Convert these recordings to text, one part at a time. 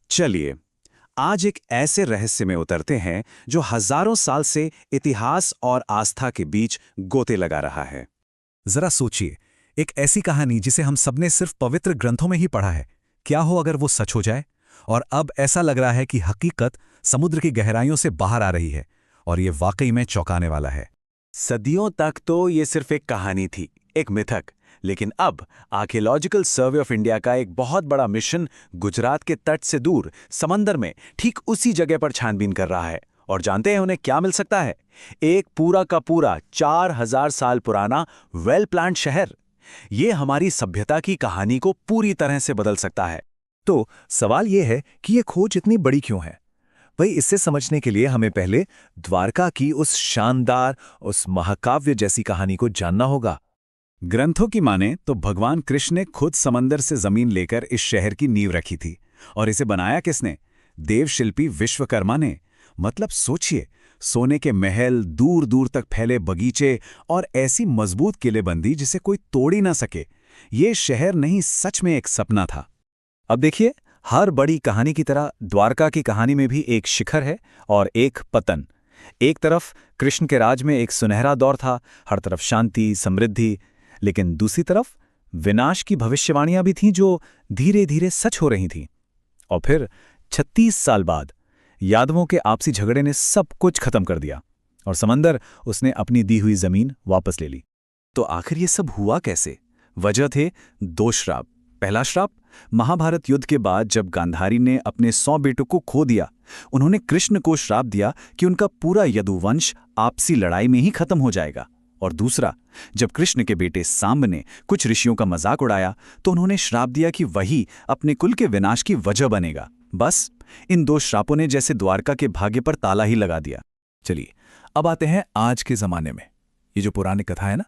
चलिए, आज एक ऐसे रहस्य में उतरते हैं जो हजारों साल से इतिहास और आस्था के बीच गोते लगा रहा है। जरा सोचिए, एक ऐसी कहानी जिसे हम सबने सिर्फ पवित्र ग्रंथों में ही पढ़ा है। क्या हो अगर वो सच हो जाए? और अब ऐसा लग रहा है कि हकीकत समुद्र की गहराइयों से बाहर आ रही है, और ये वाकई में चौंकाने वाला है। सदियों तक तो ये सिर्फ एक कहानी थी, एक मिथक। लेकिन अब आर्कियोलॉजिकल सर्वे ऑफ इंडिया का एक बहुत बड़ा मिशन गुजरात के तट से दूर समंदर में ठीक उसी जगह पर छानबीन कर रहा है। और जानते हैं उन्हें क्या मिल सकता है? एक पूरा का पूरा 4000 साल पुराना वेल प्लान्ड शहर। ये हमारी सभ्यता की कहानी को पूरी तरह से बदल सकता है। तो सवाल ये है कि ये खोज इतनी बड़ी क्यों है? भाई, इससे समझने के लिए हमें पहले द्वारका की उस शानदार, उस महाकाव्य जैसी कहानी को जानना होगा। ग्रंथों की माने तो भगवान कृष्ण ने खुद समंदर से जमीन लेकर इस शहर की नींव रखी थी। और इसे बनाया किसने? देवशिल्पी विश्वकर्मा ने। मतलब सोचिए, सोने के महल, दूर दूर तक फैले बगीचे और ऐसी मजबूत किलेबंदी जिसे कोई तोड़ ही ना सके। ये शहर नहीं, सच में एक सपना था। अब देखिए, हर बड़ी कहानी की तरह द्वारका की कहानी में भी एक शिखर है और एक पतन। एक तरफ कृष्ण के राज में एक सुनहरा दौर था, हर तरफ शांति, समृद्धि। लेकिन दूसरी तरफ विनाश की भविष्यवाणियां भी थीं जो धीरे धीरे सच हो रही थीं। और फिर 36 साल बाद यादवों के आपसी झगड़े ने सब कुछ खत्म कर दिया, और समंदर उसने अपनी दी हुई जमीन वापस ले ली। तो आखिर ये सब हुआ कैसे? वजह थे 2 श्राप। पहला श्राप, महाभारत युद्ध के बाद जब गांधारी ने अपने 100 बेटों को खो दिया, उन्होंने कृष्ण को श्राप दिया कि उनका पूरा यदुवंश आपसी लड़ाई में ही खत्म हो जाएगा। और दूसरा, जब कृष्ण के बेटे सांब ने कुछ ऋषियों का मजाक उड़ाया तो उन्होंने श्राप दिया कि वही अपने कुल के विनाश की वजह बनेगा। बस इन 2 श्रापों ने जैसे द्वारका के भाग्य पर ताला ही लगा दिया। चलिए, अब आते हैं आज के जमाने में। ये जो पुरानी कथा है ना,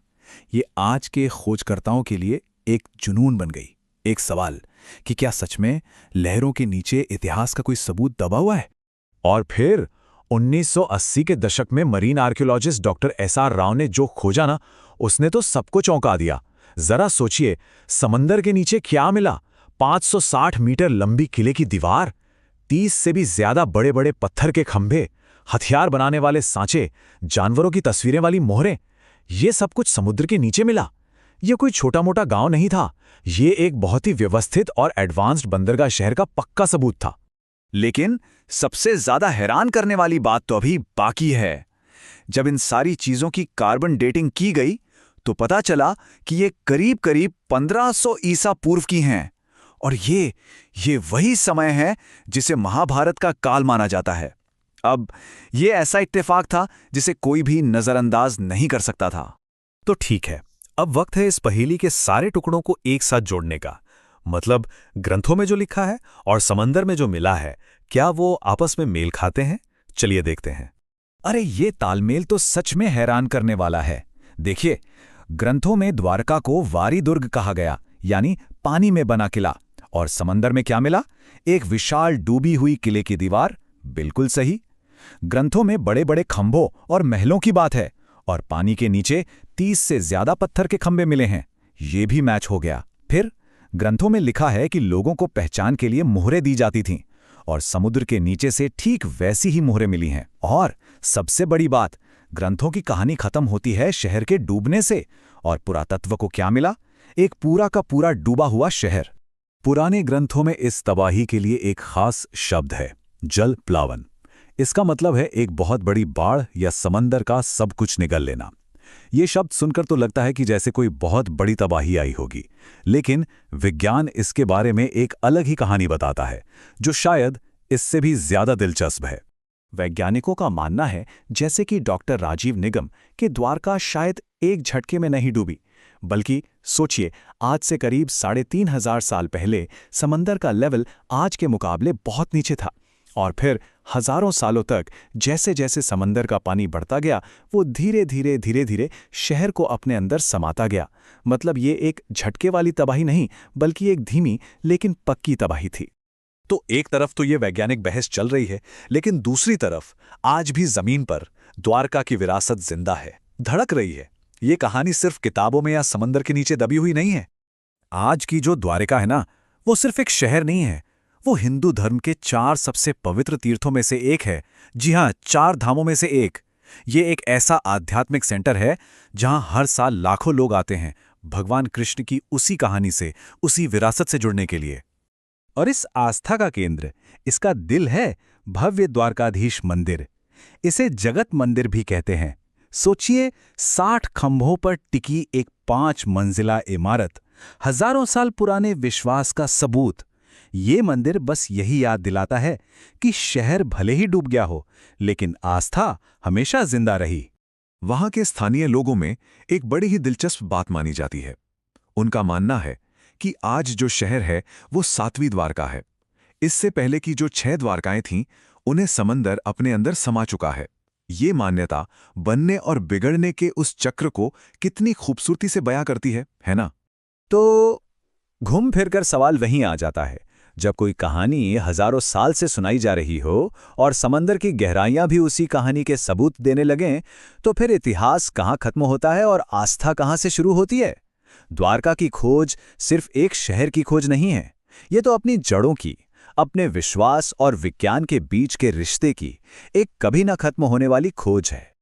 ये आज के खोजकर्ताओं के लिए एक जुनून बन गई। एक सवाल कि क्या सच में लहरों के नीचे इतिहास का कोई सबूत दबा हुआ है? और फिर 1980 के दशक में marine archaeologist doctor SR Rao ने जो खोजा ना, उसने तो सबको चौंका दिया। जरा सोचिए, समंदर के नीचे क्या मिला? 560 मीटर लंबी किले की दीवार, 30 से भी ज्यादा बड़े बड़े पत्थर के खंभे, हथियार बनाने वाले सांचे, जानवरों की तस्वीरें वाली मोहरें। ये सब कुछ समुद्र के नीचे मिला। ये कोई छोटा मोटा गांव नहीं था, ये एक बहुत ही व्यवस्थित और एडवांस्ड बंदरगाह शहर का पक्का सबूत था। लेकिन सबसे ज्यादा हैरान करने वाली बात तो अभी बाकी है। जब इन सारी चीजों की कार्बन डेटिंग की गई तो पता चला कि ये करीब करीब 1500 ईसा पूर्व की हैं। और ये वही समय है जिसे महाभारत का काल माना जाता है। अब ये ऐसा इत्तेफाक था जिसे कोई भी नजरअंदाज नहीं कर सकता था। तो ठीक है, अब वक्त है इस पहेली के सारे टुकड़ों को एक साथ जोड़ने का। मतलब, ग्रंथों में जो लिखा है और समंदर में जो मिला है, क्या वो आपस में मेल खाते हैं? चलिए देखते हैं। अरे, ये तालमेल तो सच में हैरान करने वाला है। देखिए, ग्रंथों में द्वारका को वारी दुर्ग कहा गया, यानी पानी में बना किला। और समंदर में क्या मिला? एक विशाल डूबी हुई किले की दीवार। बिल्कुल सही। ग्रंथों में बड़े बड़े खंभों और महलों की बात है, और पानी के नीचे 30 से ज्यादा पत्थर के खंभे मिले हैं। ये भी मैच हो गया। फिर ग्रंथों में लिखा है कि लोगों को पहचान के लिए मोहरें दी जाती थीं, और समुद्र के नीचे से ठीक वैसी ही मोहरें मिली हैं। और सबसे बड़ी बात, ग्रंथों की कहानी खत्म होती है शहर के डूबने से। और पुरातत्व को क्या मिला? एक पूरा का पूरा डूबा हुआ शहर। पुराने ग्रंथों में इस तबाही के लिए एक खास शब्द है, जल प्लावन। इसका मतलब है एक बहुत बड़ी बाढ़ या समंदर का सब कुछ निगल लेना। ये शब्द सुनकर तो लगता है कि जैसे कोई बहुत बड़ी तबाही आई होगी, लेकिन विज्ञान इसके बारे में एक अलग ही कहानी बताता है, जो शायद इससे भी ज्यादा दिलचस्प है। वैज्ञानिकों का मानना है, जैसे कि डॉक्टर राजीव निगम, कि द्वारका शायद एक झटके में नहीं डूबी, बल्कि सोचिए, आज से करीब 3500 साल पहले समंदर का लेवल आज के मुकाबले बहुत नीचे था। और फिर हजारों सालों तक जैसे जैसे समंदर का पानी बढ़ता गया, वो धीरे धीरे शहर को अपने अंदर समाता गया। मतलब ये एक झटके वाली तबाही नहीं, बल्कि एक धीमी लेकिन पक्की तबाही थी। तो एक तरफ तो ये वैज्ञानिक बहस चल रही है, लेकिन दूसरी तरफ आज भी जमीन पर द्वारका की विरासत जिंदा है, धड़क रही है। ये कहानी सिर्फ किताबों में या समंदर के नीचे दबी हुई नहीं है। आज की जो द्वारका है ना, वो सिर्फ एक शहर नहीं है, वो हिंदू धर्म के 4 सबसे पवित्र तीर्थों में से एक है। जी हाँ, 4 धामों में से एक। ये एक ऐसा आध्यात्मिक सेंटर है जहां हर साल लाखों लोग आते हैं भगवान कृष्ण की उसी कहानी से, उसी विरासत से जुड़ने के लिए। और इस आस्था का केंद्र, इसका दिल है भव्य द्वारकाधीश मंदिर। इसे जगत मंदिर भी कहते हैं। सोचिए, 60 खंभों पर टिकी एक 5 मंजिला इमारत, हजारों साल पुराने विश्वास का सबूत। ये मंदिर बस यही याद दिलाता है कि शहर भले ही डूब गया हो, लेकिन आस्था हमेशा जिंदा रही। वहां के स्थानीय लोगों में एक बड़ी ही दिलचस्प बात मानी जाती है। उनका मानना है कि आज जो शहर है वो 7वीं द्वारका है। इससे पहले की जो 6 द्वारकाएं थीं, उन्हें समंदर अपने अंदर समा चुका है। ये मान्यता बनने और बिगड़ने के उस चक्र को कितनी खूबसूरती से बयां करती है ना? तो घूम फिरकर सवाल वहीं आ जाता है, जब कोई कहानी हजारों साल से सुनाई जा रही हो और समंदर की गहराइयां भी उसी कहानी के सबूत देने लगें, तो फिर इतिहास कहाँ खत्म होता है और आस्था कहाँ से शुरू होती है? द्वारका की खोज सिर्फ एक शहर की खोज नहीं है, ये तो अपनी जड़ों की, अपने विश्वास और विज्ञान के बीच के रिश्ते की एक कभी ना खत्म होने वाली खोज है।